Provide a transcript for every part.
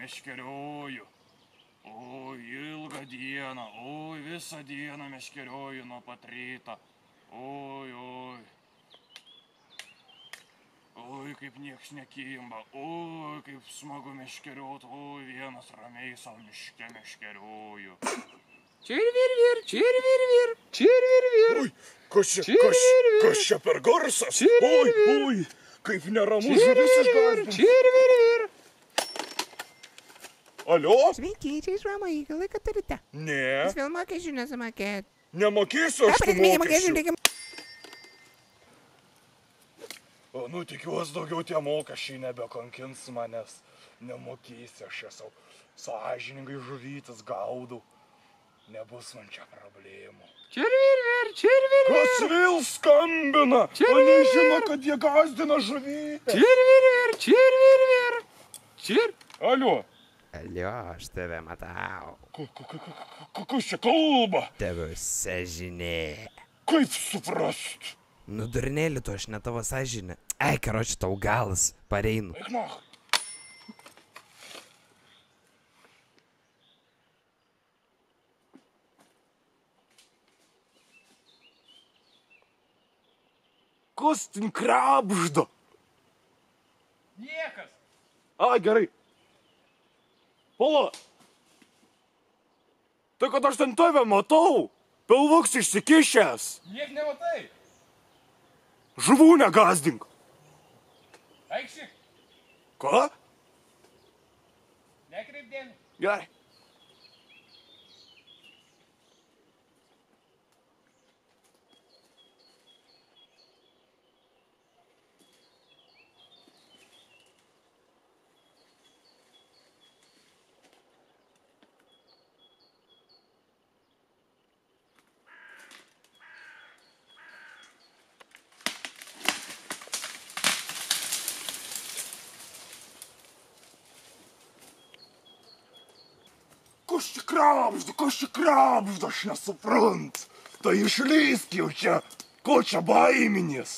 meškerioju. Oi, ilgą dieną, oi, visą dieną meškerioju nuo pat ryto. Oi, oi. Oi, kaip nieks nekimba, oi, kaip smagu meškeriot, oi, vienas ramiai savo miške meškerioju. Čirvirvir, čirvirvir, čirvirvir. Oi, kas čia per garsas? Oi, kaip neramu žuvis išgąsdinti. Čirvirvir. Alio? Sveiki, čia iš Romo įgalai, kad turite. Ne, Jūs vėl mokesčių nesumokėt. nemokėsiu aš tų mokesčių. Reikia... Nu, tikiuosi daugiau tie mokesčiai nebekankins manęs. Nemokėsiu aš esu sąžiningai žuvytis gaudau. Nebus man čia problemų. Čirvirvir, čirvirvir. Kas vėl skambina? O nežino, kad jie gazdina žuvytę. Čirvirvir, čirvirvir. Čir. Alio? Alio, aš tave matau. Kas čia kalba? Tavo sąžinė. Kaip suprast? Nu, durnėlį, tu aš ne tavo sąžinė. Ei, karoči, tau galas. Pareinu. Eik nach. Kas ten krabžda? Niekas. A, gerai. Pala. Tai kad aš ten tave matau. Pilvuks išsikišęs. Niek nematai. Žuvų negazdink. Aikšyk, Ką? nekreip dėmesio. Gerai. Kas čia krabžda, aš nesuprant. Tai išleisk jau čia, ko čia baiminis?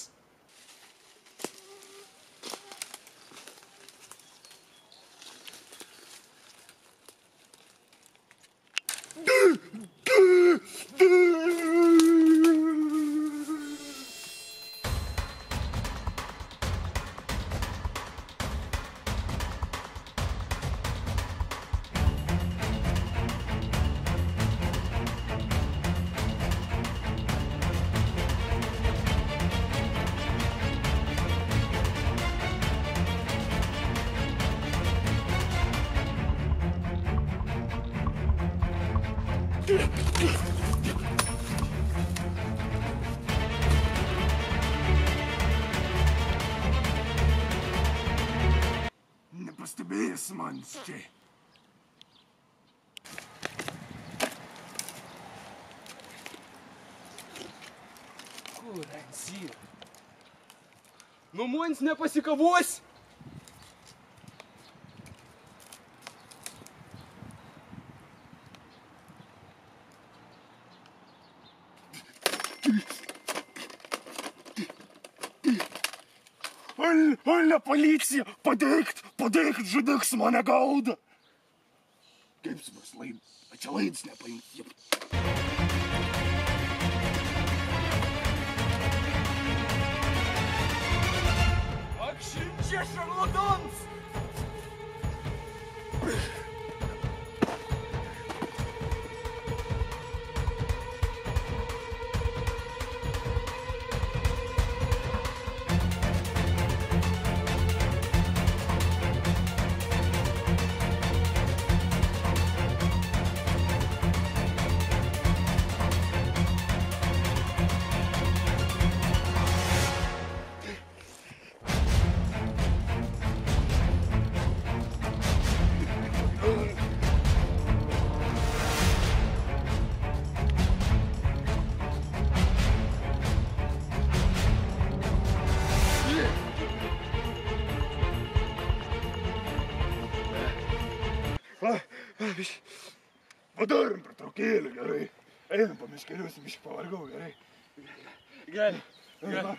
Nepastebėjęs man čia. Kur esi? Nu, mums nepasikavos. Alė, policija, padėkt, žudiks mane gauda. Kaip supras, čia laidas nepaimti. Akšinčia šarlatans. Padarom pertraukėlę, gerai. Einam pamiškeliuosim, iš pavargau, gerai. Gerai.